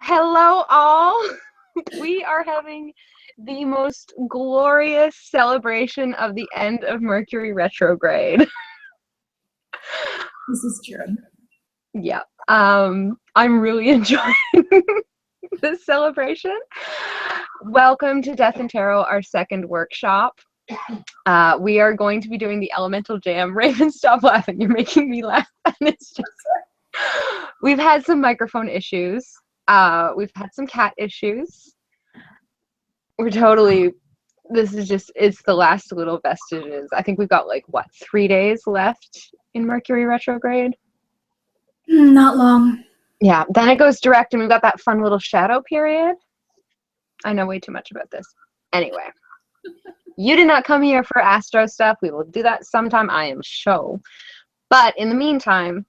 Hello, all. We are having the most glorious celebration of the end of Mercury retrograde. This is true. Yeah. I'm really enjoying this celebration. Welcome to Death and Tarot, our second workshop. We are going to be doing the Elemental Jam. Raven, stop laughing. You're making me laugh. And it's just... We've had some microphone issues. We've had some cat issues. This is just, it's the last little vestiges. I think we've got 3 days left in Mercury retrograde? Not long. Yeah, then it goes direct and we've got that fun little shadow period. I know way too much about this. Anyway, you did not come here for astro stuff. We will do that sometime, I am sure. But in the meantime,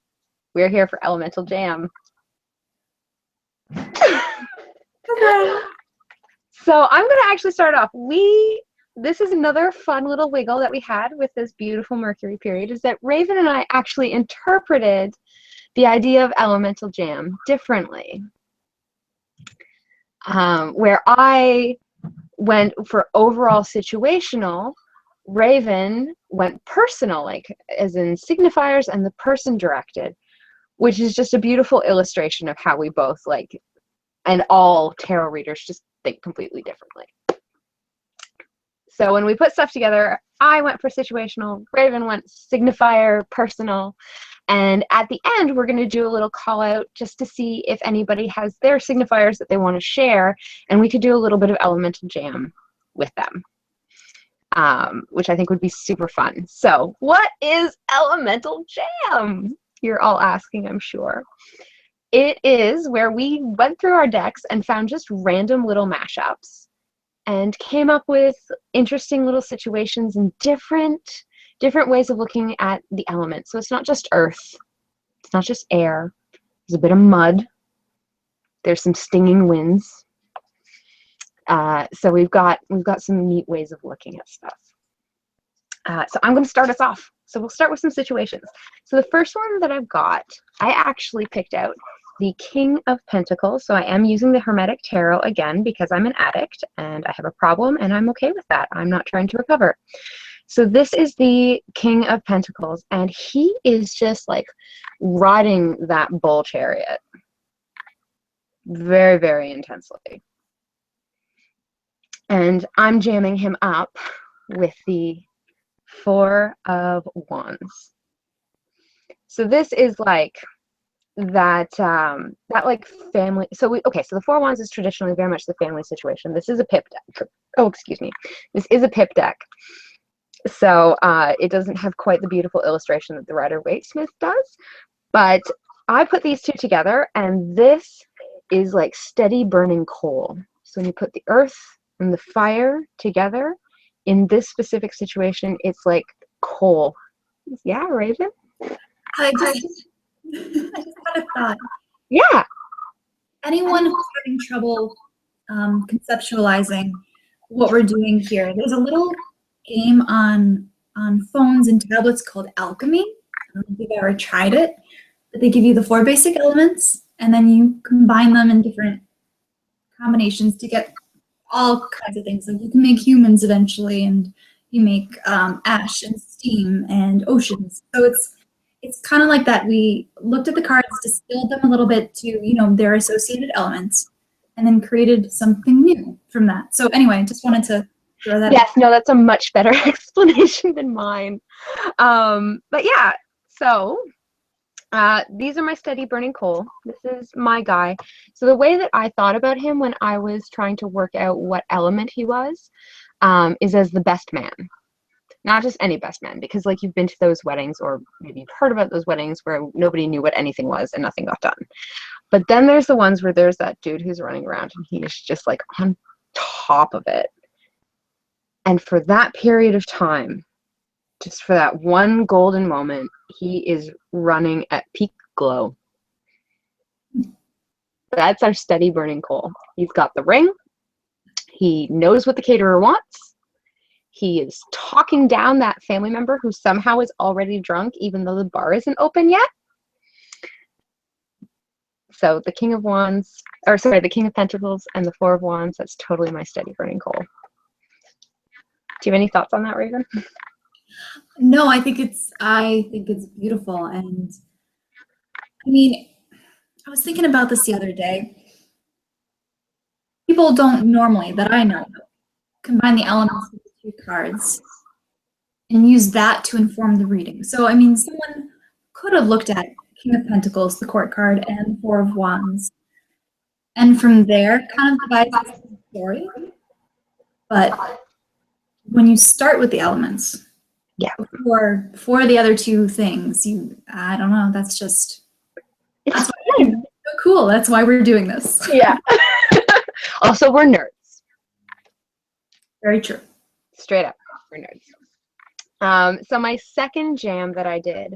we're here for Elemental Jam. Okay. So I'm going to actually start off. This is another fun little wiggle that we had with this beautiful Mercury period, is that Raven and I actually interpreted the idea of Elemental Jam differently. Where I went for overall situational, Raven went personal, as in signifiers and the person directed, which is just a beautiful illustration of how we both and all tarot readers just think completely differently. So when we put stuff together, I went for situational, Raven went signifier, personal, and at the end we're going to do a little call out just to see if anybody has their signifiers that they want to share, and we could do a little bit of Elemental Jam with them, which I think would be super fun. So what is Elemental Jam? You're all asking, I'm sure. It is where we went through our decks and found just random little mashups and came up with interesting little situations and different ways of looking at the elements. So it's not just earth, it's not just air, there's a bit of mud, there's some stinging winds. So we've got some neat ways of looking at stuff. So I'm going to start us off. So we'll start with some situations. So the first one that I've got, I actually picked out the King of Pentacles. So I am using the Hermetic Tarot again because I'm an addict and I have a problem and I'm okay with that. I'm not trying to recover. So this is the King of Pentacles and he is just riding that bull chariot very, very intensely. And I'm jamming him up with the Four of Wands. So this is that family. So the Four of Wands is traditionally very much the family situation. This is a pip deck. Oh, excuse me. This is a pip deck. So it doesn't have quite the beautiful illustration that the Rider-Waite-Smith does. But I put these two together and this is like steady burning coal. So when you put the earth and the fire together, in this specific situation, it's like coal. Yeah, Raven? I just had a thought. Yeah. Anyone who's having trouble conceptualizing what we're doing here, there's a little game on phones and tablets called Alchemy. I don't know if you've ever tried it, but they give you the 4 basic elements, and then you combine them in different combinations to get all kinds of things. Like you can make humans eventually, and you make ash and steam and oceans. So it's kind of like that. We looked at the cards, distilled them a little bit to their associated elements, and then created something new from that. So anyway, I just wanted to throw that. Yes, no, that's a much better explanation than mine. But yeah, so these are my steady burning coal. This is my guy. So the way that I thought about him when I was trying to work out what element he was is as the best man. Not just any best man, because you've been to those weddings, or maybe you've heard about those weddings where nobody knew what anything was and nothing got done. But then there's the ones where there's that dude who's running around and he's just on top of it. And for that period of time, just for that one golden moment, he is running at peak glow. That's our steady burning coal. He's got the ring. He knows what the caterer wants. He is talking down that family member who somehow is already drunk, even though the bar isn't open yet. So the King of Wands, or sorry, the King of Pentacles and the Four of Wands, that's totally my steady burning coal. Do you have any thoughts on that, Raven? No, I think it's beautiful. And I mean, I was thinking about this the other day. People don't normally, that I know, combine the elements of the two cards and use that to inform the reading. So, I mean, someone could have looked at King of Pentacles, the court card, and Four of Wands, and from there kind of devise the story. But when you start with the elements, yeah, before the other two things, I don't know, that's just, it's so cool. That's why we're doing this. Yeah. Also, we're nerds. Very true. Straight up, we're nerds. So my second jam that I did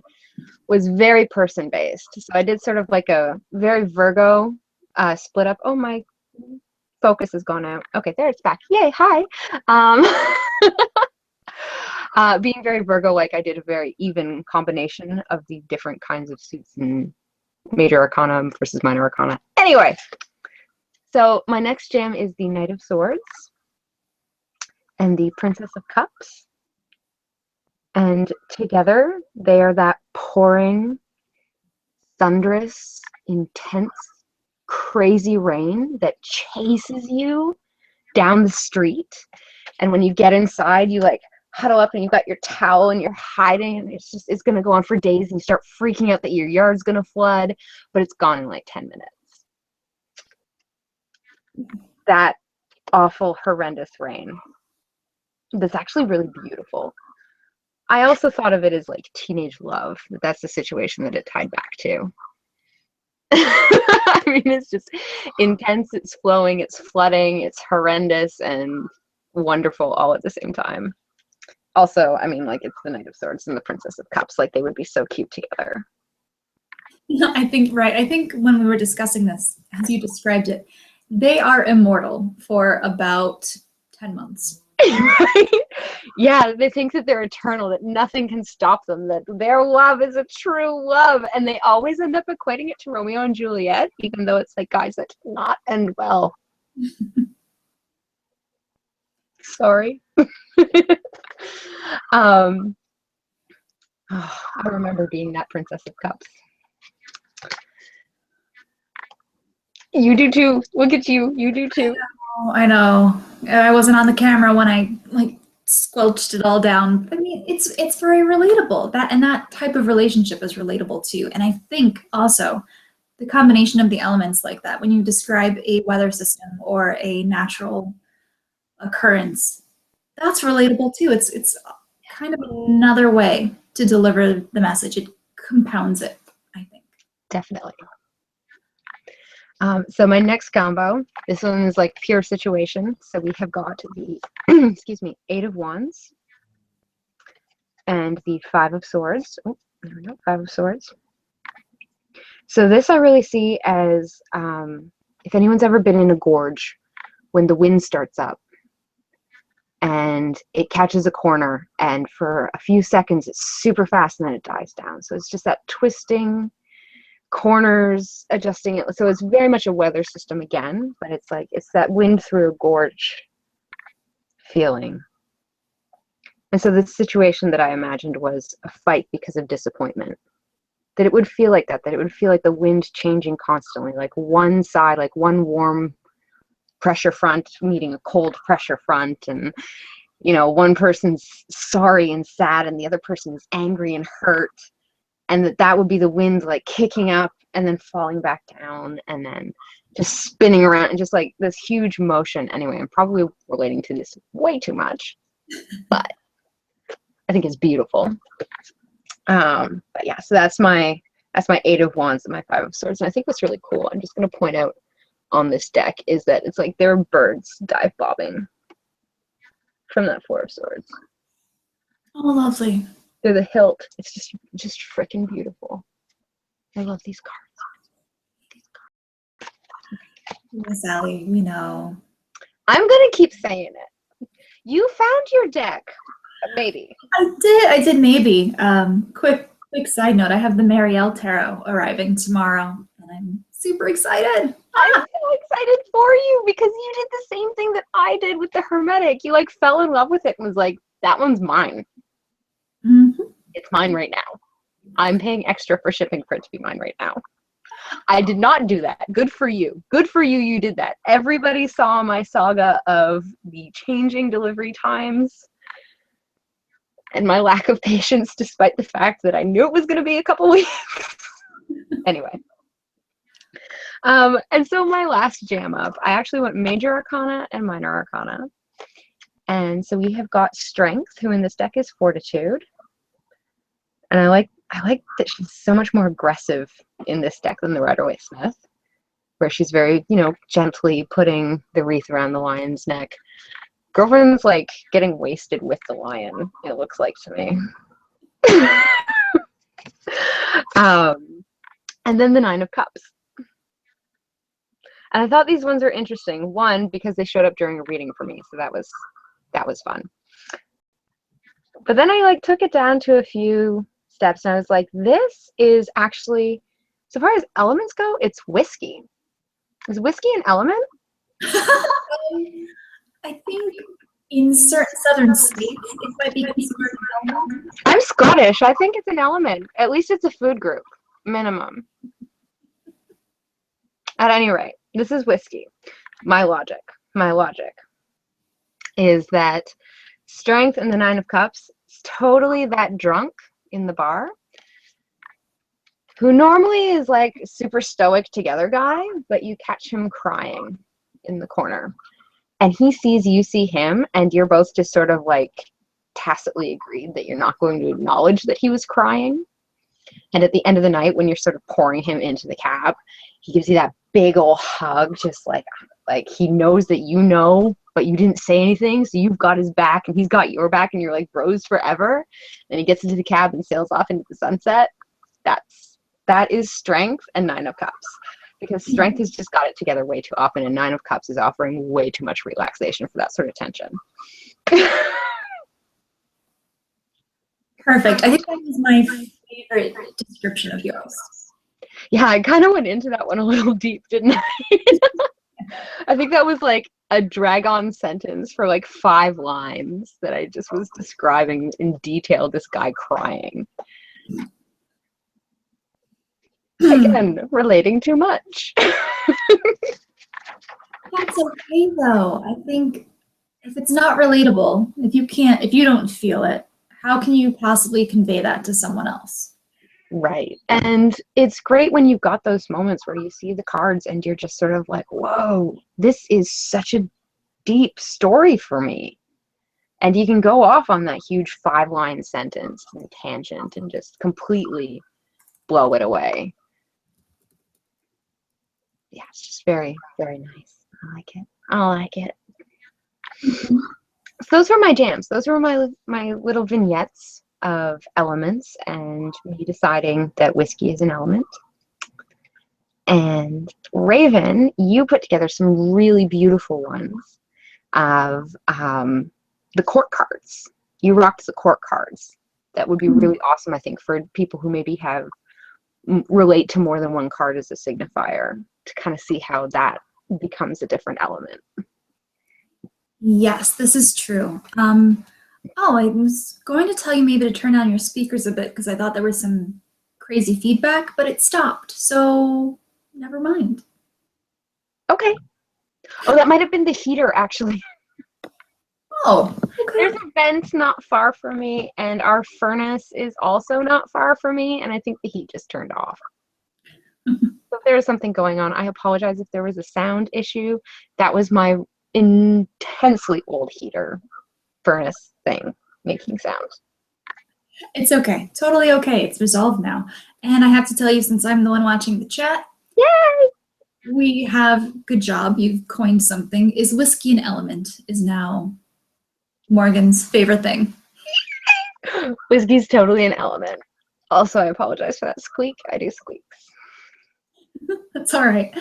was very person-based. So I did sort of like a very Virgo split up. Oh, my focus has gone out. Okay, there it's back. Yay, hi. Being very Virgo-like, I did a very even combination of the different kinds of suits and major arcana versus minor arcana. Anyway, so my next jam is the Knight of Swords and the Princess of Cups. And together, they are that pouring, thunderous, intense, crazy rain that chases you down the street. And when you get inside, you like huddle up and you've got your towel and you're hiding, and it's going to go on for days, and you start freaking out that your yard's going to flood, but it's gone in like 10 minutes. That awful, horrendous rain. That's actually really beautiful. I also thought of it as like teenage love. That's the situation that it tied back to. I mean, it's just intense, it's flowing, it's flooding, it's horrendous and wonderful all at the same time. Also, I mean, like, it's the Knight of Swords and the Princess of Cups. Like, they would be so cute together. I think when we were discussing this, as you described it, they are immortal for about 10 months. Right? Yeah, they think that they're eternal, that nothing can stop them, that their love is a true love, and they always end up equating it to Romeo and Juliet, even though it's like, guys, that did not end well. Sorry. I remember being that Princess of Cups. You do too. Look at you. You do too. I know. I wasn't on the camera when I like squelched it all down. I mean, it's very relatable. That type of relationship is relatable too. And I think also the combination of the elements like that, when you describe a weather system or a natural occurrence, that's relatable too. It's kind of another way to deliver the message. It compounds it, I think. Definitely. So my next combo, this one is like pure situation. So we have got the, excuse me, Eight of Wands and the Five of Swords. Oh, there we go, Five of Swords. So this I really see as, if anyone's ever been in a gorge, when the wind starts up and it catches a corner, and for a few seconds it's super fast and then it dies down. So it's just that twisting, corners, adjusting it. So it's very much a weather system again, but it's like, it's that wind through a gorge feeling. And so the situation that I imagined was a fight because of disappointment. That it would feel like that it would feel like the wind changing constantly, like one side, like one warm pressure front meeting a cold pressure front, and you know, one person's sorry and sad and the other person's angry and hurt, and that would be the wind like kicking up and then falling back down and then just spinning around and just like this huge motion. Anyway, I'm probably relating to this way too much, but I think it's beautiful. But yeah, so that's my Eight of Wands and my Five of Swords. And I think what's really cool, I'm just going to point out on this deck, is that it's like there are birds dive bobbing from that Four of Swords. Oh, lovely. Through the hilt. It's just freaking beautiful. I love these cards. Yes, Allie, we know. I'm going to keep saying it. You found your deck. Maybe. I did maybe. Quick side note, I have the Marielle Tarot arriving tomorrow, and I'm super excited. I'm so excited for you because you did the same thing that I did with the Hermetic. You like fell in love with it and was like, that one's mine. Mm-hmm. It's mine right now. I'm paying extra for shipping for it to be mine right now. I did not do that. Good for you. Good for you, you did that. Everybody saw my saga of the changing delivery times and my lack of patience despite the fact that I knew it was going to be a couple weeks. Anyway. And so my last jam up, I actually went Major Arcana and Minor Arcana. And so we have got Strength, who in this deck is Fortitude. And I like that she's so much more aggressive in this deck than the Rider-Waite Smith, where she's very, gently putting the wreath around the lion's neck. Girlfriend's like getting wasted with the lion, it looks like to me. And then the Nine of Cups. And I thought these ones are interesting. One, because they showed up during a reading for me, so that was fun. But then I took it down to a few steps, and I was like, this is actually, so far as elements go, it's whiskey. Is whiskey an element? I think in certain southern states, it might be considered an element. I'm Scottish. I think it's an element. At least it's a food group, minimum. At any rate, this is whiskey. My logic is that Strength and the Nine of Cups is totally that drunk in the bar who normally is like super stoic together guy, but you catch him crying in the corner. And he sees you see him, and you're both just sort of like tacitly agreed that you're not going to acknowledge that he was crying. And at the end of the night, when you're sort of pouring him into the cab, he gives you that big old hug, just like he knows that you know, but you didn't say anything, so you've got his back and he's got your back, and you're like bros forever. And he gets into the cab and sails off into the sunset. That is Strength and Nine of Cups. Because Strength has just got it together way too often, and Nine of Cups is offering way too much relaxation for that sort of tension. Perfect. I think that is my favorite description of yours. Yeah, I kind of went into that one a little deep, didn't I? I think that was like a drag-on sentence for like 5 lines that I just was describing in detail this guy crying. Again, relating too much. That's okay though. I think if it's not relatable, if you don't feel it, how can you possibly convey that to someone else? Right. And it's great when you've got those moments where you see the cards and you're just sort of like, whoa, this is such a deep story for me. And you can go off on that huge 5-line sentence and tangent and just completely blow it away. Yeah, it's just very, very nice. I like it. So those were my jams. Those were my little vignettes of elements and me deciding that whiskey is an element. And Raven, you put together some really beautiful ones of the court cards. You rocked the court cards. That would be really awesome, I think, for people who maybe relate to more than one card as a signifier, to kind of see how that becomes a different element. Yes, this is true. I was going to tell you maybe to turn down your speakers a bit because I thought there was some crazy feedback, but it stopped. So never mind. Okay. Oh, that might have been the heater, actually. Oh, okay. There's a vent not far from me, and our furnace is also not far from me, and I think the heat just turned off. So if there is something going on, I apologize if there was a sound issue. That was my intensely old heater furnace thing making sounds. It's okay. Totally okay. It's resolved now. And I have to tell you, since I'm the one watching the chat, Yay! we have, good job, you've coined something. Is whiskey an element is now Morgan's favorite thing. Whiskey's totally an element. Also, I apologize for that squeak. I do squeaks. That's all right.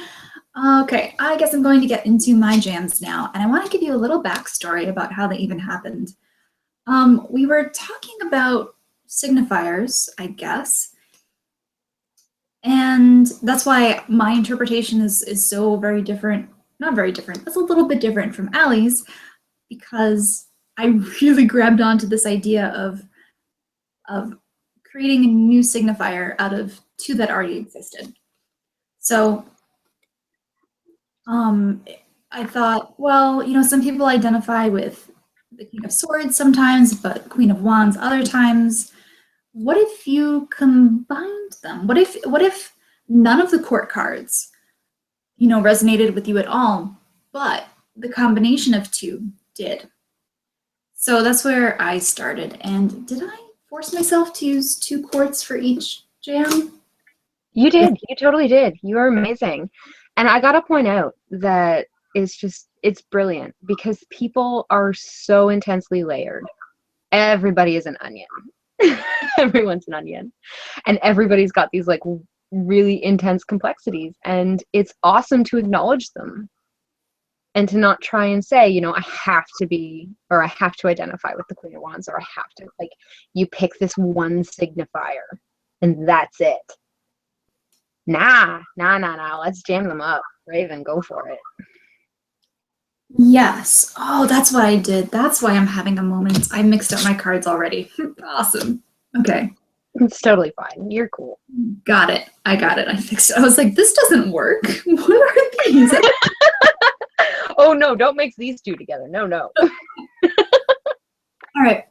Okay, I guess I'm going to get into my jams now, and I want to give you a little backstory about how they even happened. We were talking about signifiers, I guess, And that's why my interpretation is so very different. Not very different. It's a little bit different from Allie's, because I really grabbed onto this idea of creating a new signifier out of two that already existed. So I thought, well, you know, some people identify with the King of Swords sometimes, but Queen of Wands other times. What if you combined them? What if none of the court cards, you know, resonated with you at all, but the combination of two did? So that's where I started. And did I force myself to use two courts for each jam? You did. You totally did. You are amazing. And I gotta point out that it's brilliant because people are so intensely layered. Everybody is an onion. Everyone's an onion. And everybody's got these like really intense complexities. And it's awesome to acknowledge them and to not try and say, you know, I have to be, or I have to identify with the Queen of Wands, or I have to, like, you pick this one signifier and that's it. Nah. Let's jam them up. Raven, go for it. Yes. Oh, that's what I did. That's why I'm having a moment. I mixed up my cards already. Awesome. Okay. It's totally fine. You're cool. Got it. I got it. I fixed it. I was like, this doesn't work. What are these? Oh, no, don't mix these two together. No. All right.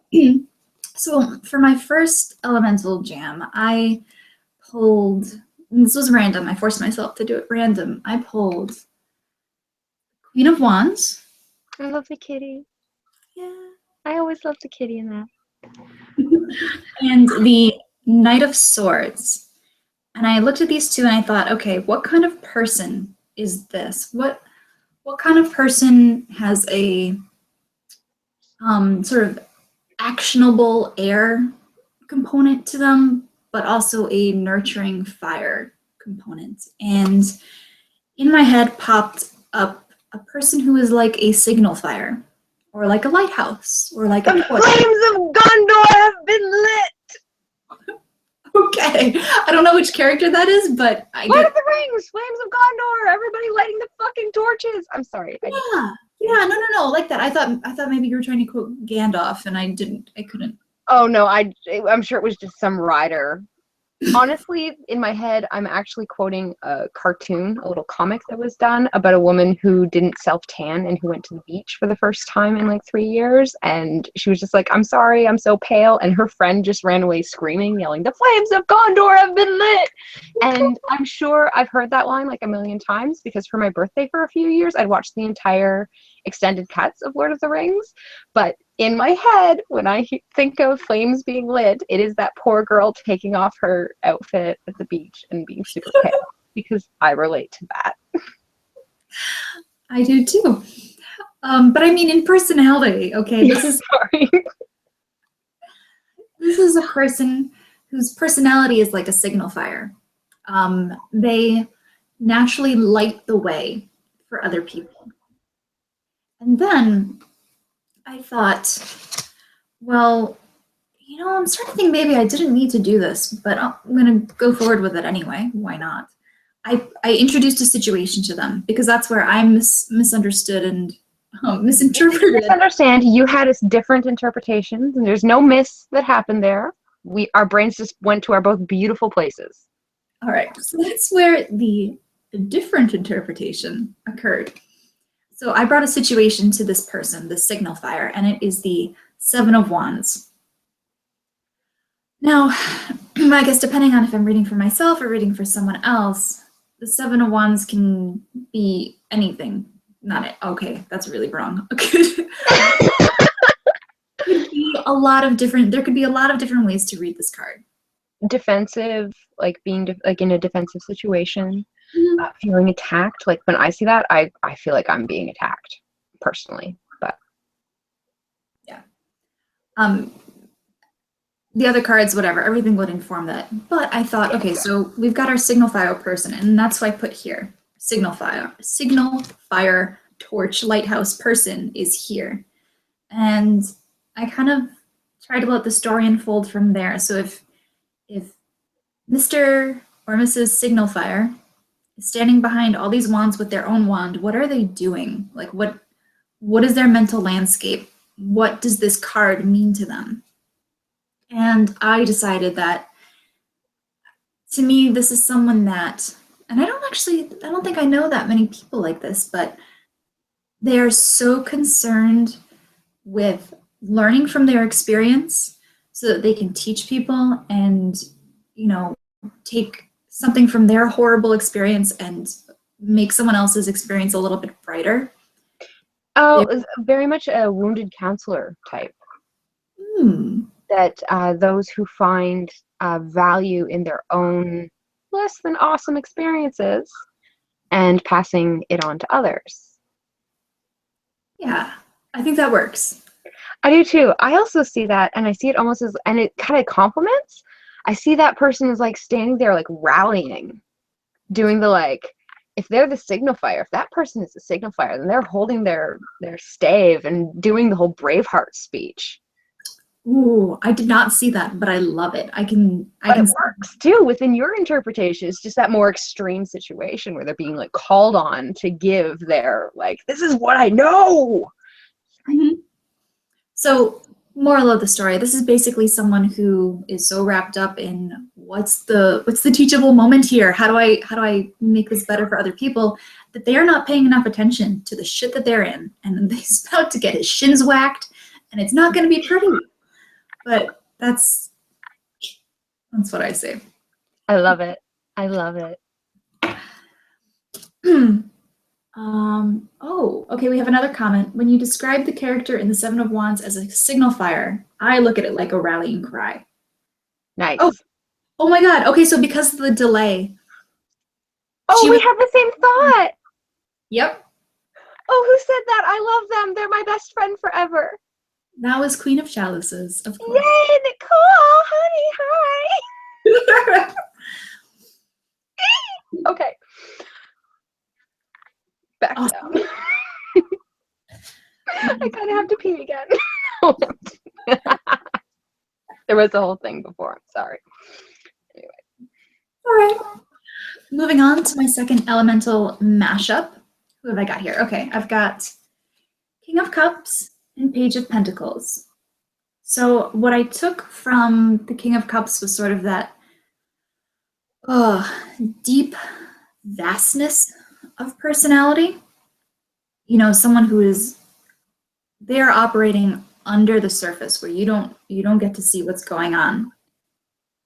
So for my first elemental jam, I pulled, this was random. I forced myself to do it random. I pulled Queen of Wands. I love the kitty. Yeah. I always love the kitty in that. And the Knight of Swords. And I looked at these two and I thought, okay, what kind of person is this? What kind of person has a sort of actionable air component to them, but also a nurturing fire component? And in my head popped up a person who is like a signal fire, or like a lighthouse, or like the a portal. flames of Gondor have been lit. Okay, I don't know which character that is, but I Lord get. of the Rings, flames of Gondor, everybody lighting the fucking torches. I'm sorry. Yeah, no, like that. I thought maybe you were trying to quote Gandalf, and I couldn't. Oh no, I'm sure it was just some rider. Honestly, in my head, I'm actually quoting a cartoon, a little comic that was done about a woman who didn't self-tan and who went to the beach for the first time in like 3 years. And she was just like, I'm sorry, I'm so pale. And her friend just ran away screaming, yelling, the flames of Gondor have been lit. And I'm sure I've heard that line like a million times because for my birthday for a few years, I'd watched the entire extended cuts of Lord of the Rings. But in my head, when I think of flames being lit, it is that poor girl taking off her outfit at the beach and being super pale because I relate to that. I do too. But I mean, in personality, okay, this is sorry. This is a person whose personality is like a signal fire. They naturally light the way for other people. And then I thought, well, you know, I'm starting to think maybe I didn't need to do this, but I'm going to go forward with it anyway. Why not? I introduced a situation to them because that's where I misunderstood and misinterpreted. Misunderstand. You had different interpretations, and there's no miss that happened there. Our brains just went to our both beautiful places. All right, so that's where the different interpretation occurred. So I brought a situation to this person, the signal fire, and it is the Seven of Wands. Now, I guess depending on if I'm reading for myself or reading for someone else, the Seven of Wands can be anything. Not it. Okay, that's really wrong. Could be a lot of different. There could be a lot of different ways to read this card. Defensive, like being like in a defensive situation, feeling attacked. Like when I see that, I feel like I'm being attacked personally. But yeah, the other cards, whatever, everything would inform that. But I thought, okay, so we've got our signal fire person, and that's what I put here. Signal fire, torch, lighthouse person is here. And I kind of tried to let the story unfold from there. So if Mr. or Mrs. Signalfire is standing behind all these wands with their own wand. What are they doing? Like, what is their mental landscape? What does this card mean to them? And I decided that, to me, this is someone that, and I don't think I know that many people like this, but they are so concerned with learning from their experience so that they can teach people and, you know, take something from their horrible experience and make someone else's experience a little bit brighter. Oh, very much a wounded counselor type. That those who find value in their own less than awesome experiences and passing it on to others. Yeah, I think that works. I do too. I also see that, and I see it almost as, and it kind of complements. I see that person is like standing there, like rallying, doing the like, if they're the signifier, if that person is the signifier, then they're holding their stave and doing the whole Braveheart speech. Ooh, I did not see that, but I love it. I can It works too within your interpretation. It's just that more extreme situation where they're being like called on to give their like, this is what I know. Mm-hmm. So, moral of the story, this is basically someone who is so wrapped up in what's the teachable moment here? How do I make this better for other people, that they are not paying enough attention to the shit that they're in, and he's about to get his shins whacked, and it's not going to be pretty. But that's what I say. I love it. I love it. Oh, okay, we have another comment. When you describe the character in the Seven of Wands as a signifier, I look at it like a rallying cry. Nice. Oh my God. Okay, so because of the delay. Oh, we have the same thought. Yep. Oh, who said that? I love them. They're my best friend forever. That was Queen of Chalices, of course. Yay, Nicole, honey, hi. Okay. Back down. I kind of have to pee again. There was a whole thing before. I'm sorry. Anyway. All right. Moving on to my second elemental mashup. Who have I got here? Okay, I've got King of Cups and Page of Pentacles. So what I took from the King of Cups was sort of that deep vastness of personality. You know, someone who is, they are operating under the surface where you don't get to see what's going on.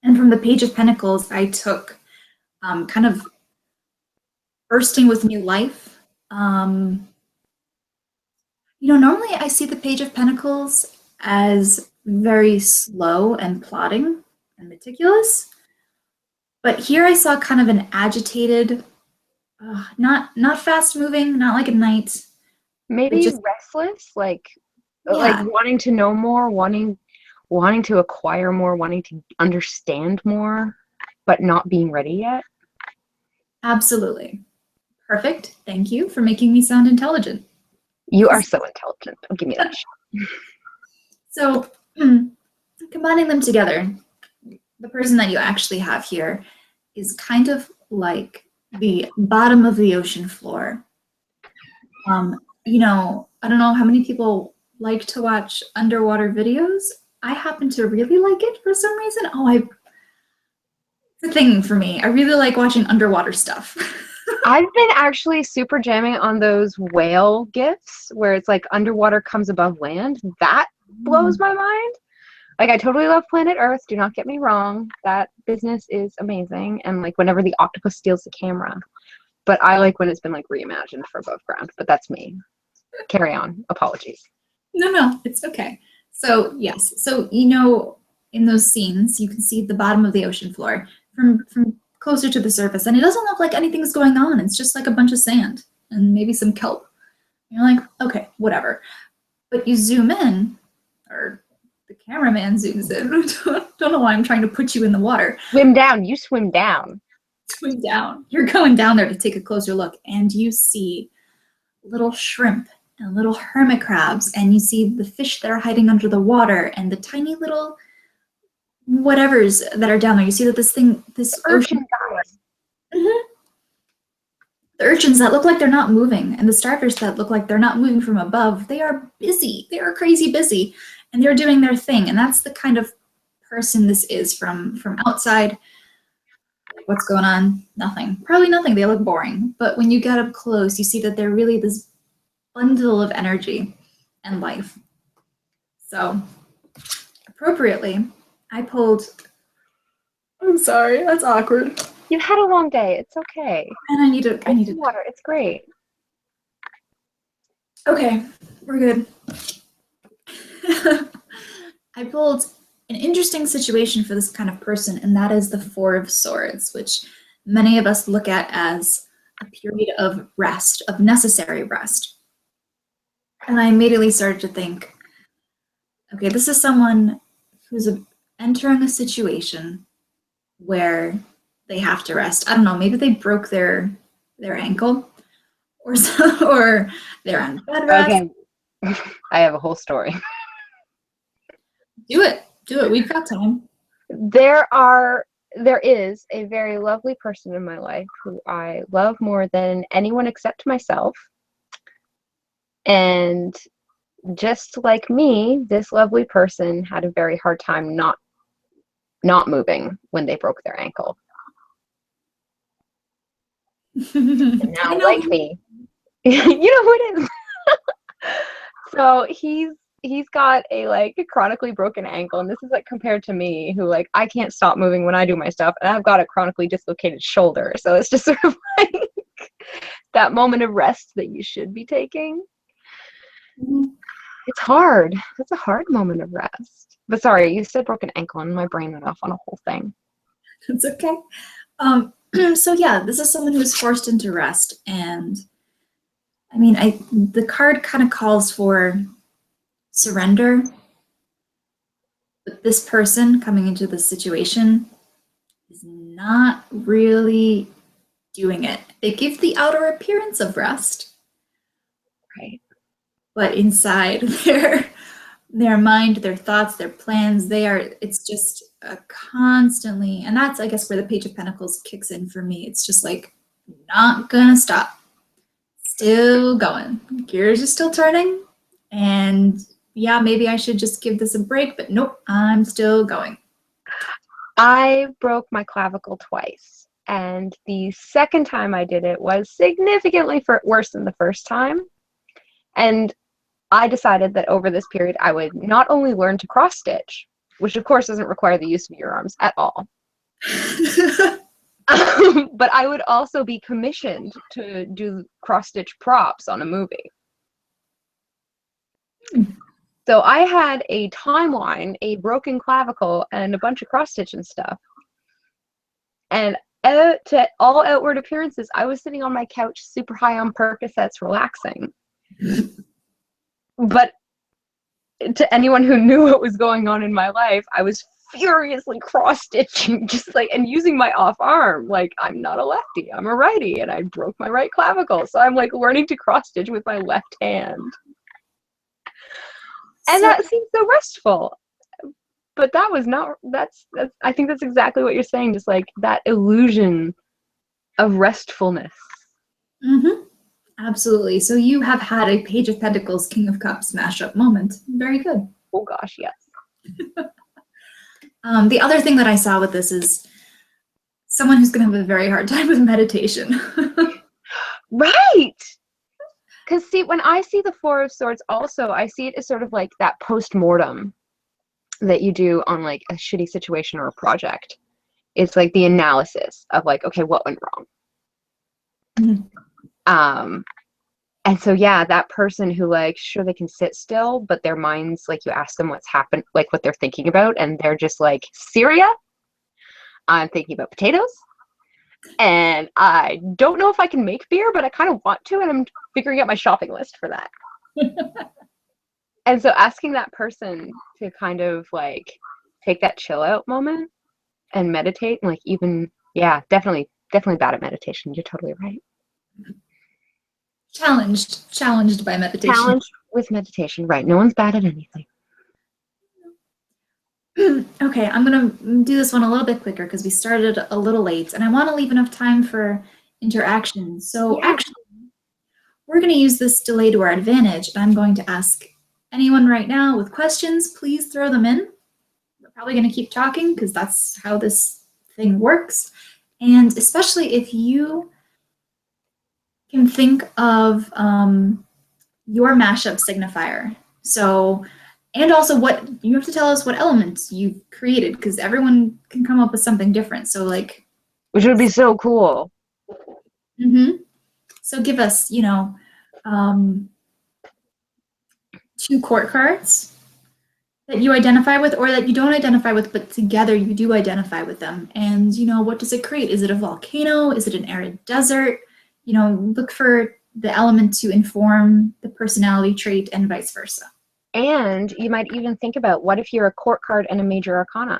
And from the Page of Pentacles, I took kind of bursting with new life. You know, normally I see the Page of Pentacles as very slow and plodding and meticulous. But here I saw kind of an agitated, not fast moving, not like a knight. Maybe just restless, like wanting to know more, wanting to acquire more, wanting to understand more, but not being ready yet. Absolutely. Perfect. Thank you for making me sound intelligent. You are so intelligent. Don't give me that shit. So combining them together, the person that you actually have here is kind of like the bottom of the ocean floor. You know, I don't know how many people like to watch underwater videos. I happen to really like it for some reason. It's a thing for me. I really like watching underwater stuff. I've been actually super jamming on those whale gifs where it's like underwater comes above land. That blows my mind. Like, I totally love Planet Earth. Do not get me wrong. That business is amazing. And like whenever the octopus steals the camera. But I like when it's been like reimagined for above ground. But that's me. Carry on. Apologies. No, it's okay. So yes. So, you know, in those scenes, you can see the bottom of the ocean floor from closer to the surface, and it doesn't look like anything's going on. It's just like a bunch of sand and maybe some kelp. You're like, okay, whatever. But you zoom in, or the cameraman zooms in. Don't know why I'm trying to put you in the water. Swim down. You swim down. Swim down. You're going down there to take a closer look, and you see little shrimp and little hermit crabs, and you see the fish that are hiding under the water, and the tiny little whatevers that are down there. You see that this ocean Mhm. The urchins that look like they're not moving, and the starfish that look like they're not moving from above, they are busy. They are crazy busy, and they're doing their thing. And that's the kind of person this is from outside. What's going on? Nothing. Probably nothing. They look boring. But when you get up close, you see that they're really this bundle of energy and life. So, appropriately, I pulled. I'm sorry, that's awkward. You've had a long day. It's okay. And I need water. It's great. Okay, we're good. I pulled an interesting situation for this kind of person, and that is the Four of Swords, which many of us look at as a period of rest, of necessary rest. And I immediately started to think, okay, this is someone who's entering a situation where they have to rest. I don't know, maybe they broke their ankle or they're on bed rest. Okay. I have a whole story. Do it. We've got time. There is a very lovely person in my life who I love more than anyone except myself. And just like me, this lovely person had a very hard time not moving when they broke their ankle. And now, like me, you know who it is. So he's got a chronically broken ankle, and this is like compared to me, who like I can't stop moving when I do my stuff, and I've got a chronically dislocated shoulder. So it's just sort of like that moment of rest that you should be taking. It's hard. It's a hard moment of rest. But sorry, you said broken ankle, and my brain went off on a whole thing. It's okay. So yeah, this is someone who's forced into rest, and I mean, the card kind of calls for surrender, but this person coming into this situation is not really doing it. They give the outer appearance of rest, Right? but inside their mind, their thoughts, their plans, it's just a constantly, and that's I guess where the Page of Pentacles kicks in for me. It's just like not gonna stop, still going, gears are still turning, and yeah, maybe I should just give this a break, but nope, I'm still going. I broke my clavicle twice, and the second time I did it was significantly worse than the first time. And I decided that over this period, I would not only learn to cross stitch, which of course doesn't require the use of your arms at all, but I would also be commissioned to do cross stitch props on a movie. So I had a timeline, a broken clavicle, and a bunch of cross stitch and stuff. And to all outward appearances, I was sitting on my couch super high on Percocets relaxing. But to anyone who knew what was going on in my life, I was furiously cross-stitching, just like, and using my off arm. Like, I'm not a lefty, I'm a righty, and I broke my right clavicle. So I'm like learning to cross-stitch with my left hand. And that seems so restful. But that was not, that's I think that's exactly what you're saying, just like that illusion of restfulness. Mm-hmm. Absolutely. So you have had a Page of Pentacles, King of Cups mashup moment. Very good. Oh gosh, yes. The other thing that I saw with this is someone who's going to have a very hard time with meditation. Right! Because see, when I see the Four of Swords also, I see it as sort of like that post-mortem that you do on like a shitty situation or a project. It's like the analysis of like, okay, what went wrong? Mm-hmm. And so yeah, that person who like, sure, they can sit still, but their minds, like you ask them what's happened, like what they're thinking about, and they're just like, Syria, I'm thinking about potatoes, and I don't know if I can make beer, but I kind of want to, and I'm figuring out my shopping list for that. And so asking that person to kind of like take that chill out moment and meditate, and like even, yeah, definitely bad at meditation. You're totally right. Challenged by meditation. Challenged with meditation, right. No one's bad at anything. Okay, I'm gonna do this one a little bit quicker because we started a little late and I want to leave enough time for interaction. So Yeah. actually, we're gonna use this delay to our advantage. And I'm going to ask anyone right now with questions, please throw them in. We're probably gonna keep talking because that's how this thing works. And especially if you can think of your mashup signifier. So, and also what you have to tell us what elements you created because everyone can come up with something different. So, like, Which would be so cool. so give us, two court cards that you identify with or that you don't identify with, but together you do identify with them. And, what does it create? Is it a volcano? Is it an arid desert? Look for the element to inform the personality trait and vice versa. And you might even think about, what if you're a court card and a major arcana?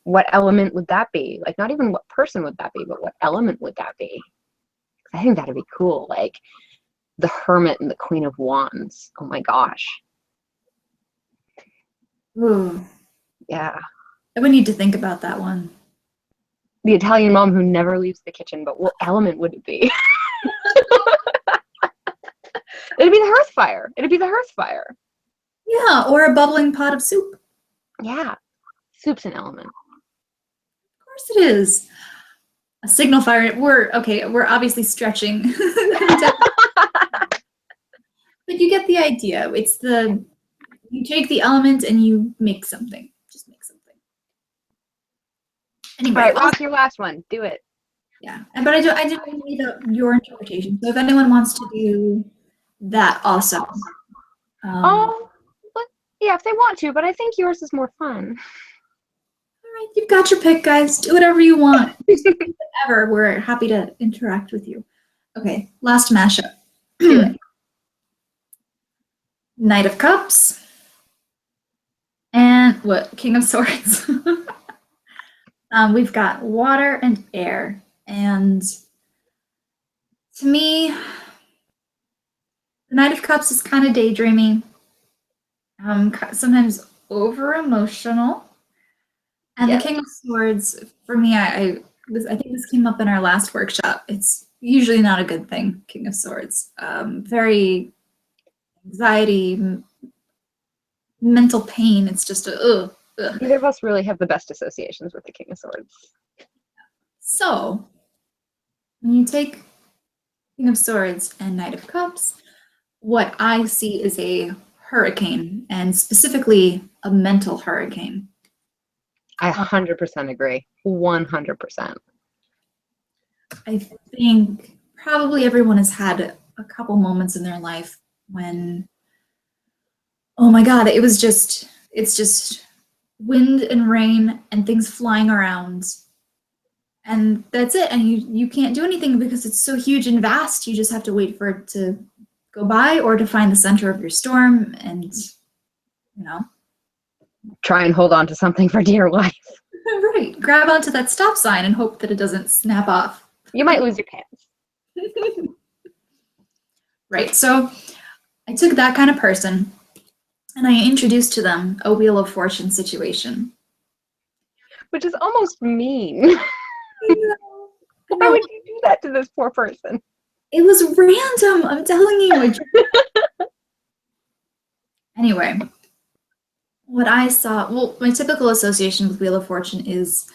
What element would that be? Like, not even what person would that be, but what element would that be? I think that'd be cool. Like the Hermit and the Queen of Wands. Oh my gosh. Ooh. Yeah. I would need to think about that one. The Italian mom who never leaves the kitchen, but what element would it be? It'd be the hearth fire. It'd be the hearth fire. Yeah, or a bubbling pot of soup. Yeah. Soup's an element. Of course it is. A signal fire. We're obviously stretching. But you get the idea. You take the element and you make something. Just make something. Anyway, all right, rock your last one. Do it. Yeah, but I didn't leave out your interpretation. So if anyone wants to do that, awesome. Yeah, if they want to, but I think yours is more fun. All right, you've got your pick, guys. Do whatever you want. Whatever. We're happy to interact with you. Okay, last mashup. Do it. Knight of Cups. And what? King of Swords. We've got water and air. And to me, the Knight of Cups is kind of daydreamy. Sometimes over emotional. And the King of Swords, for me, I think this came up in our last workshop. It's usually not a good thing, King of Swords. Very anxiety, mental pain. It's just ugh. Neither of us really have the best associations with the King of Swords. So, when you take King of Swords and Knight of Cups, what I see is a hurricane, and specifically a mental hurricane. I 100% agree. 100%. I think probably everyone has had a couple moments in their life when, oh my God, it's just wind and rain and things flying around. And that's it. And you can't do anything because it's so huge and vast. You just have to wait for it to go by or to find the center of your storm and, try and hold on to something for dear life. Right. Grab onto that stop sign and hope that it doesn't snap off. You might lose your pants. Right. So I took that kind of person and I introduced to them a Wheel of Fortune situation. Which is almost mean. Why would you do that to this poor person? It was random, I'm telling you. Anyway, what I saw, my typical association with Wheel of Fortune is,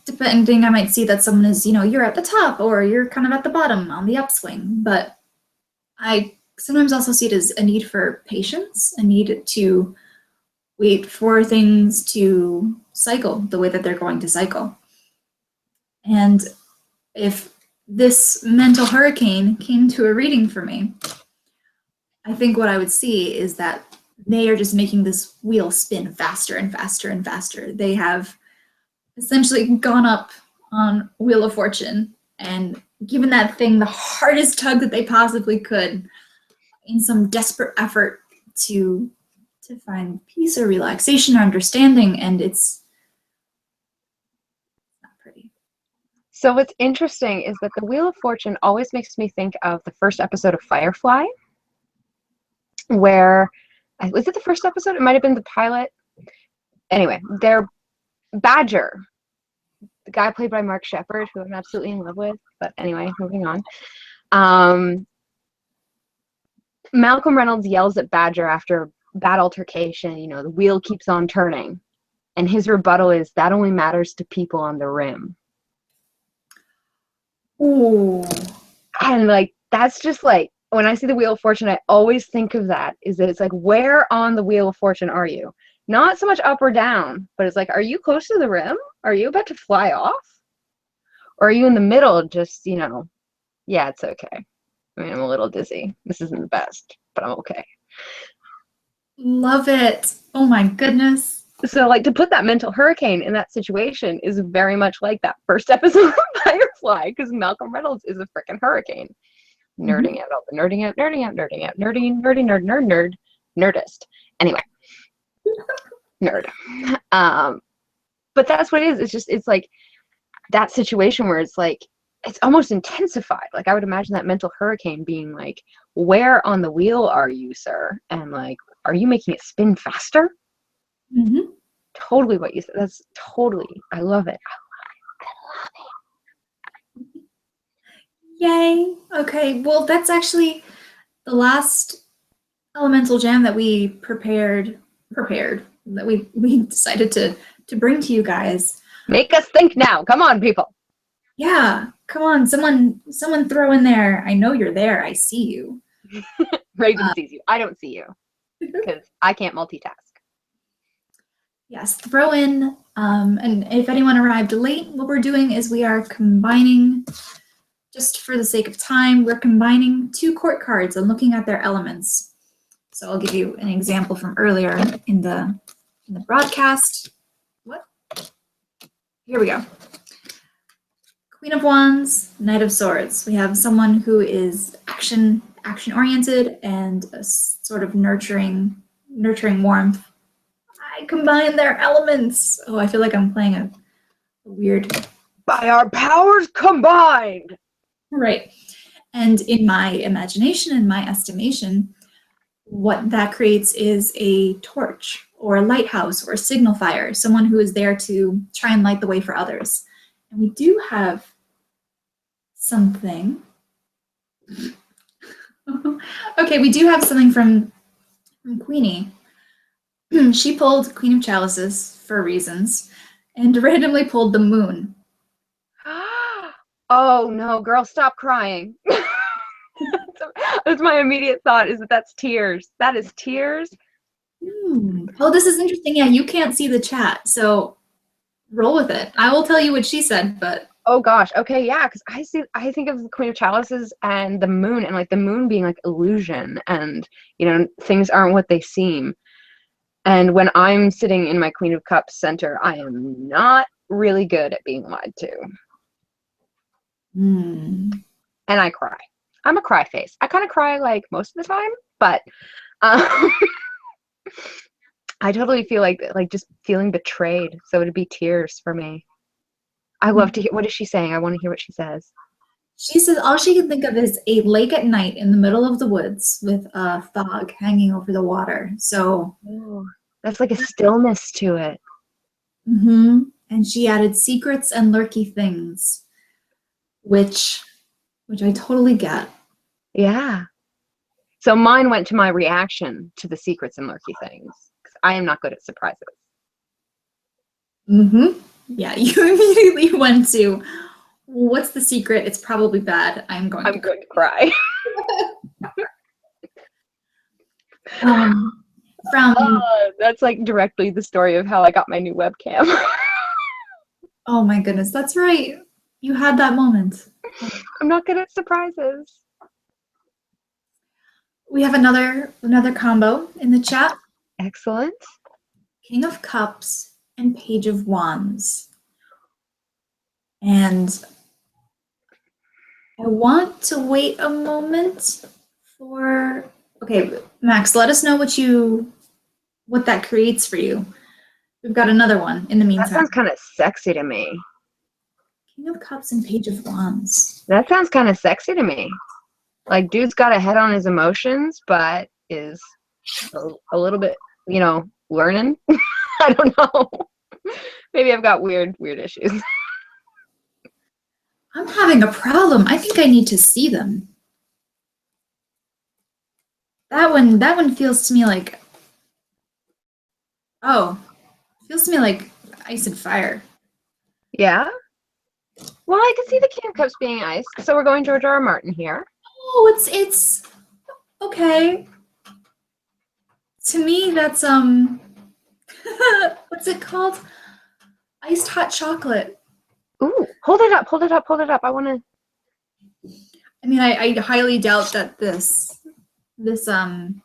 depending, I might see that someone is, you're at the top or you're kind of at the bottom on the upswing. But I sometimes also see it as a need for patience, a need to wait for things to cycle the way that they're going to cycle. And if this mental hurricane came to a reading for me, I think what I would see is that they are just making this wheel spin faster and faster and faster. They have essentially gone up on Wheel of Fortune and given that thing the hardest tug that they possibly could in some desperate effort to find peace or relaxation or understanding, and it's not pretty. So what's interesting is that the Wheel of Fortune always makes me think of the first episode of Firefly, where Was it the first episode? It might have been the pilot. Anyway, they're Badger, the guy played by Mark Sheppard, who I'm absolutely in love with. But anyway, moving on. Malcolm Reynolds yells at Badger after a bad altercation, you know, the wheel keeps on turning. And his rebuttal is, that only matters to people on the rim. Ooh. And like, that's just like, when I see the Wheel of Fortune, I always think of that, is that it's like, where on the Wheel of Fortune are you? Not so much up or down, but it's like, are you close to the rim? Are you about to fly off? Or are you in the middle, just, you know, yeah, it's okay. I mean, I'm a little dizzy. This isn't the best, but I'm okay. Love it. Oh my goodness. So, like, to put that mental hurricane in that situation is very much like that first episode of Firefly, because Malcolm Reynolds is a freaking hurricane. Nerding out all the nerding out, nerd, nerdist. Anyway, nerd. But that's what it is. It's just, it's like that situation where it's like, it's almost intensified. Like, I would imagine that mental hurricane being like, where on the wheel are you, sir? And like, are you making it spin faster? Mm-hmm. Totally what you said. That's totally, I love it. Yay. Okay, well, that's actually the last elemental jam that we prepared, that we decided to bring to you guys. Make us think now. Come on, people. Yeah, come on, someone throw in there. I know you're there. I see you. Raven sees you. I don't see you because I can't multitask. Yes, throw in, and if anyone arrived late, what we're doing is we are combining, just for the sake of time, we're combining 2 court cards and looking at their elements. So I'll give you an example from earlier in the broadcast. What? Here we go. Queen of Wands, Knight of Swords. We have someone who is action oriented and a sort of nurturing warmth. I combine their elements. Oh, I feel like I'm playing a weird. By our powers combined. Right. And in my imagination and my estimation, what that creates is a torch or a lighthouse or a signal fire, someone who is there to try and light the way for others. And we do have something. Okay, we do have something from Queenie. She pulled Queen of Chalices for reasons and randomly pulled the moon. Oh no, girl, stop crying. That's my immediate thought, is that that's tears. That is tears. Oh, this is interesting. Yeah, you can't see the chat, so roll with it. I will tell you what she said, but oh gosh, okay, yeah, because I think of the Queen of Chalices and the moon, and like the moon being like illusion, and you know, things aren't what they seem. And when I'm sitting in my Queen of Cups center, I am not really good at being lied to. And I cry. I'm a cry face. I kind of cry like most of the time, but I totally feel like just feeling betrayed. So it'd be tears for me. I love to hear, what is she saying? I want to hear what she says. She says all she can think of is a lake at night in the middle of the woods with a fog hanging over the water. So that's like a stillness to it. And she added secrets and lurky things, which I totally get. Yeah. So mine went to my reaction to the secrets and lurky things, because I am not good at surprises. Yeah, you immediately went to, what's the secret? It's probably bad. I'm going to cry. That's like directly the story of how I got my new webcam. Oh my goodness, that's right. You had that moment. I'm not good at surprises. We have another combo in the chat. Excellent. King of Cups and Page of Wands. And I want to wait a moment for, okay, Max, let us know what that creates for you. We've got another one in the meantime. That sounds kind of sexy to me. King of Cups and Page of Wands. That sounds kind of sexy to me. Like, dude's got a head on his emotions, but is a little bit, learning. I don't know. Maybe I've got weird issues. I'm having a problem. I think I need to see them. That one feels to me like, feels to me like ice and fire. Yeah. Well, I can see the can cups being iced, so we're going George R. R. Martin here. Oh, it's okay. To me, that's what's it called? Iced hot chocolate. Ooh, hold it up. I want to. I mean, I highly doubt that this is going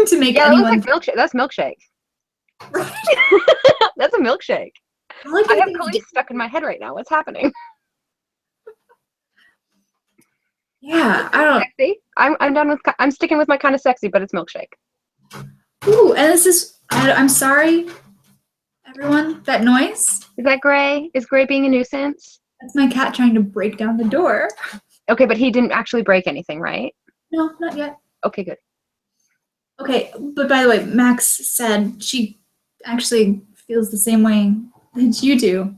to make Yeah, anyone. that looks like milkshake. That's milkshake. That's a milkshake. I have police stuck in my head right now. What's happening? Yeah, I don't. Sexy. I'm done with. I'm sticking with my kind of sexy, but it's milkshake. Ooh, and this is. I'm sorry, everyone. That noise. Is that Gray? Is Gray being a nuisance? That's my cat trying to break down the door. Okay, but he didn't actually break anything, right? No, not yet. Okay, good. Okay, but by the way, Max said she actually feels the same way that you do.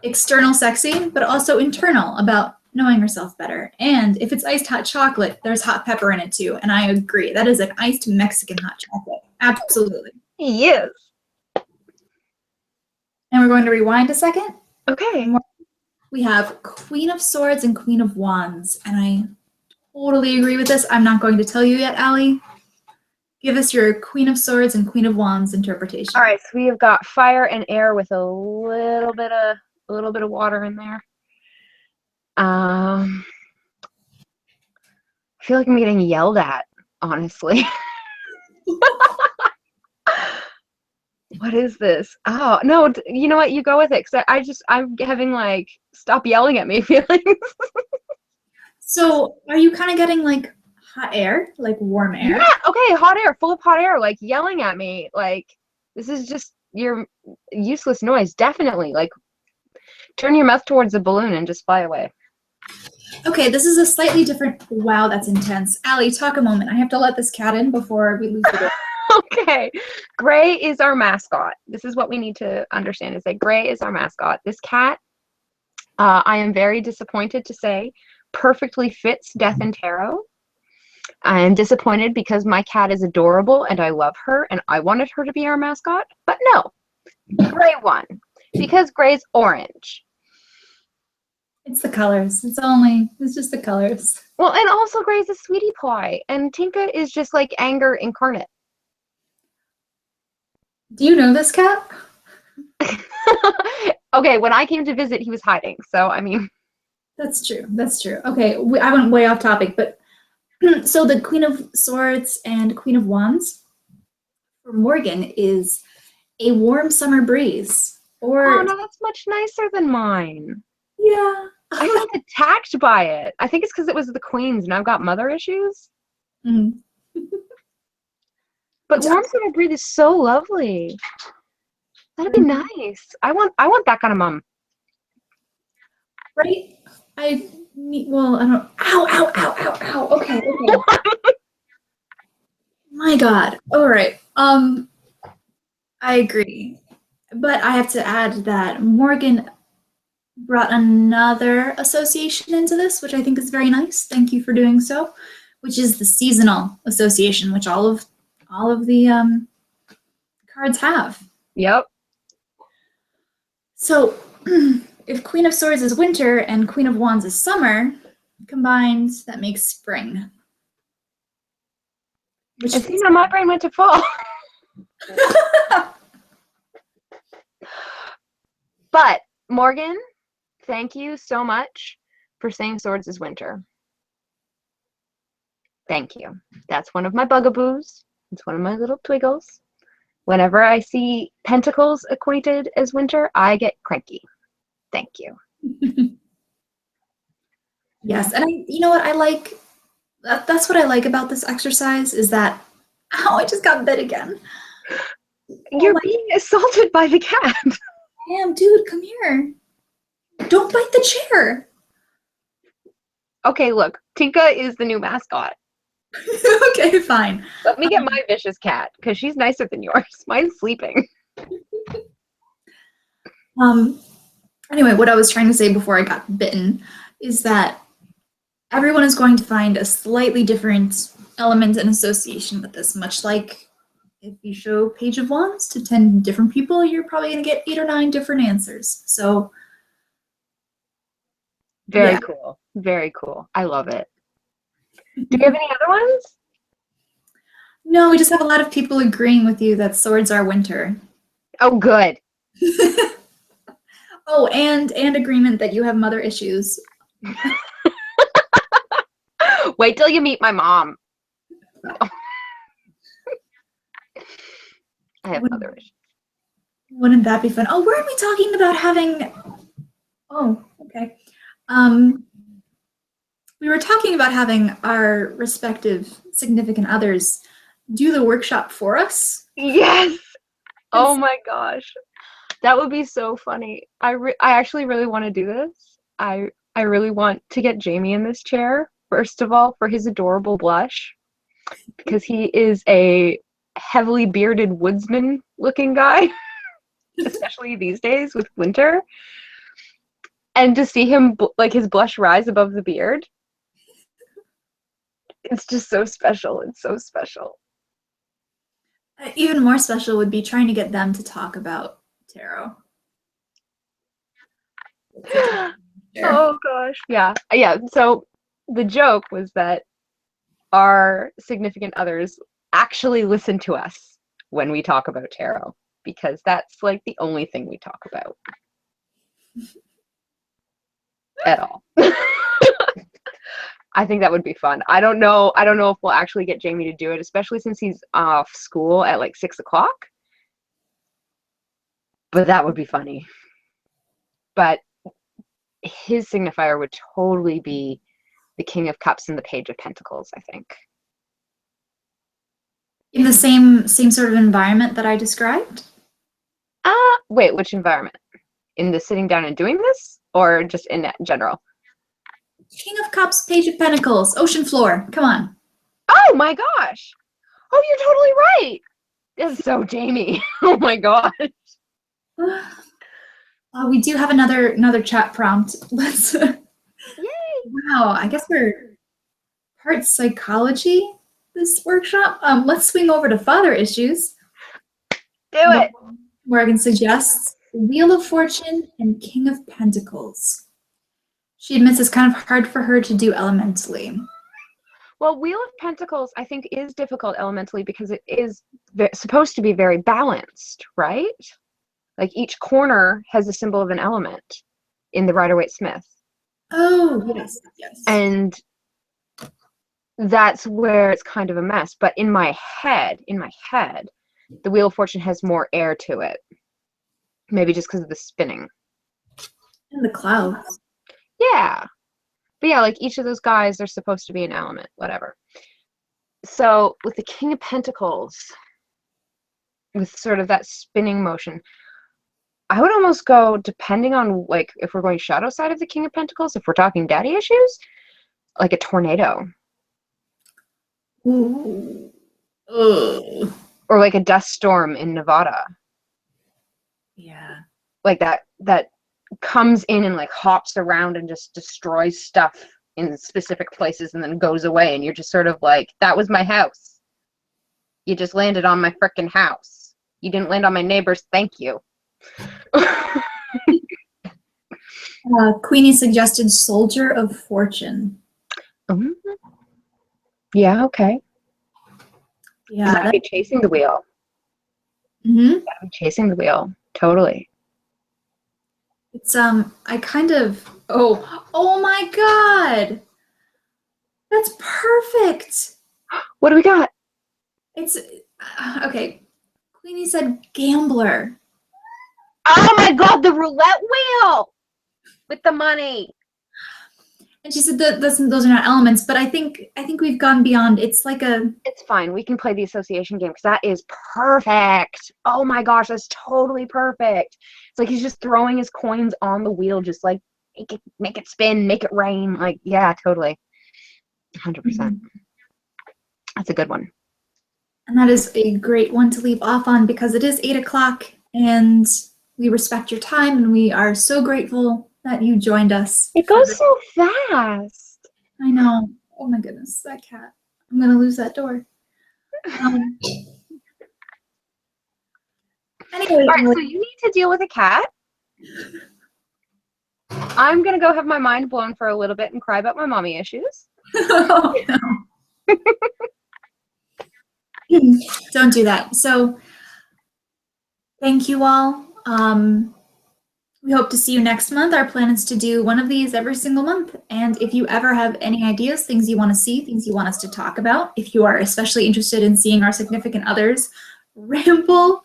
External sexy, but also internal about knowing herself better. And if it's iced hot chocolate, there's hot pepper in it too. And I agree. That is an iced Mexican hot chocolate. Absolutely. Yes. And we're going to rewind a second. Okay. We have Queen of Swords and Queen of Wands. And I totally agree with this. I'm not going to tell you yet, Allie. Give us your Queen of Swords and Queen of Wands interpretation. All right, so we have got fire and air with a little bit of water in there. I feel like I'm getting yelled at, honestly. What is this? Oh, no, you know what? You go with it, because I'm having, like, stop yelling at me feelings. So are you kind of getting, like, hot air, like warm air? Yeah, okay, hot air, full of hot air, like, yelling at me. Like, this is just your useless noise, definitely. Like, turn your mouth towards a balloon and just fly away. Okay, this is a slightly different. Wow, that's intense. Allie, talk a moment. I have to let this cat in before we lose the door. Okay, Gray is our mascot. This is what we need to understand, is that Gray is our mascot. This cat, I am very disappointed to say, perfectly fits Death and Tarot. I am disappointed because my cat is adorable and I love her and I wanted her to be our mascot, but no, Gray won because Gray's orange. It's the colors. It's just the colors. Well, and also Gray's a sweetie pie and Tinka is just like anger incarnate. Do you know this cat? Okay, when I came to visit, he was hiding. So, I mean. That's true. That's true. Okay, I went way off topic, but so the Queen of Swords and Queen of Wands for Morgan is a warm summer breeze. Or Oh, no, that's much nicer than mine. Yeah. I felt attacked by it. I think it's because it was the Queen's and I've got mother issues. Mm. But warm summer breeze is so lovely. That'd be nice. I want that kind of mom. Right? I don't. Ow. Okay. My God. All right. I agree. But I have to add that Morgan brought another association into this, which I think is very nice. Thank you for doing so, which is the seasonal association, which all of the cards have. Yep. So if Queen of Swords is winter and Queen of Wands is summer, combined, that makes spring. Which my brain went to fall. But Morgan, thank you so much for saying swords is winter. Thank you. That's one of my bugaboos. It's one of my little twiggles. Whenever I see pentacles equated as winter, I get cranky. Thank you. Yes, and you know what I like? That's what I like about this exercise is that, ow, I just got bit again. You're being assaulted by the cat. I am, dude, come here. Don't bite the chair. Okay, look, Tinka is the new mascot. Okay, fine. Let me get my vicious cat, because she's nicer than yours. Mine's sleeping. Um, anyway, what I was trying to say before I got bitten is that everyone is going to find a slightly different element and association with this, much like if you show Page of Wands to 10 different people, you're probably going to get 8 or 9 different answers. So, Very yeah. cool. Very cool. I love it. Do you have any other ones? No, we just have a lot of people agreeing with you that swords are winter. Oh, good. Oh, and agreement that you have mother issues. Wait till you meet my mom. I have other issues. Wouldn't that be fun? Oh, weren't we talking about having... Oh, okay. We were talking about having our respective significant others do the workshop for us. Yes. Oh my gosh. That would be so funny. I actually really want to do this. I really want to get Jamie in this chair, first of all, for his adorable blush, because he is a heavily bearded woodsman looking guy, especially these days with winter. And to see him, like, his blush rise above the beard, it's just so special. It's so special. Even more special would be trying to get them to talk about tarot. Oh gosh. Yeah. So the joke was that our significant others actually listen to us when we talk about tarot, because that's like the only thing we talk about at all. I think that would be fun. I don't know if we'll actually get Jamie to do it, especially since he's off school at like 6 o'clock. But that would be funny. But his signifier would totally be the King of Cups and the Page of Pentacles, I think. In the same sort of environment that I described? Wait, which environment? In the sitting down and doing this, or just in general? King of Cups, Page of Pentacles, ocean floor. Come on. Oh my gosh! Oh, you're totally right. That's so Jamie. Oh my gosh. We do have another chat prompt. Let's. Yay! Wow, I guess we're part psychology this workshop. Let's swing over to father issues. Do it. Where I can suggest Wheel of Fortune and King of Pentacles. She admits it's kind of hard for her to do elementally. Well, Wheel of Pentacles, I think, is difficult elementally because it is supposed to be very balanced, right? Like each corner has a symbol of an element in the Rider-Waite-Smith. Oh, yes, yes. And that's where it's kind of a mess. But in my head, the Wheel of Fortune has more air to it. Maybe just because of the spinning. And the clouds. Yeah. But yeah, like each of those guys, they're supposed to be an element, whatever. So with the King of Pentacles, with sort of that spinning motion, I would almost go, depending on like if we're going shadow side of the King of Pentacles, if we're talking daddy issues, like a tornado. Ooh. Ugh. Or like a dust storm in Nevada. Yeah. Like that comes in and like hops around and just destroys stuff in specific places and then goes away, and you're just sort of like, that was my house. You just landed on my frickin' house. You didn't land on my neighbor's, thank you. Queenie suggested Soldier of Fortune. Yeah, okay. Yeah. Gotta be chasing the wheel. Mm-hmm. Gotta be chasing the wheel. Totally. It's I kind of oh my god. That's perfect. What do we got? It's okay. Queenie said gambler. Oh my god, the roulette wheel with the money. And she said that those are not elements, but I think we've gone beyond. It's like a. It's fine. We can play the association game because that is perfect. Oh my gosh, that's totally perfect. It's like he's just throwing his coins on the wheel, just like make it spin, make it rain. Like, yeah, totally. 100%. That's a good one. And that is a great one to leave off on because it is 8 o'clock and we respect your time and we are so grateful that you joined us. It goes so fast. I know. Oh my goodness, that cat. I'm going to lose that door. Anyway, All right, so you need to deal with a cat. I'm going to go have my mind blown for a little bit and cry about my mommy issues. Oh, no. Don't do that. So thank you all. We hope to see you next month. Our plan is to do one of these every single month. And if you ever have any ideas, things you want to see, things you want us to talk about, if you are especially interested in seeing our significant others ramble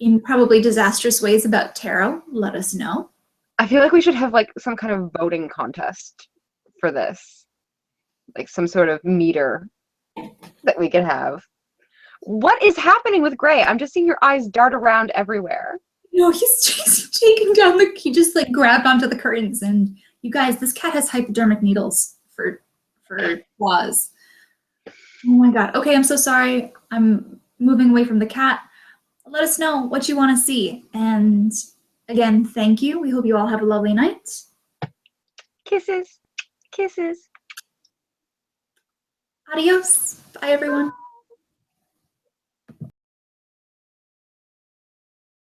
in probably disastrous ways about tarot, let us know. I feel like we should have like some kind of voting contest for this. Like some sort of meter that we could have. What is happening with Gray? I'm just seeing your eyes dart around everywhere. No, he's taking down he just like grabbed onto the curtains, and you guys, this cat has hypodermic needles for claws. Oh my god. Okay, I'm so sorry. I'm moving away from the cat. Let us know what you want to see. And again, thank you. We hope you all have a lovely night. Kisses. Kisses. Adios. Bye, everyone.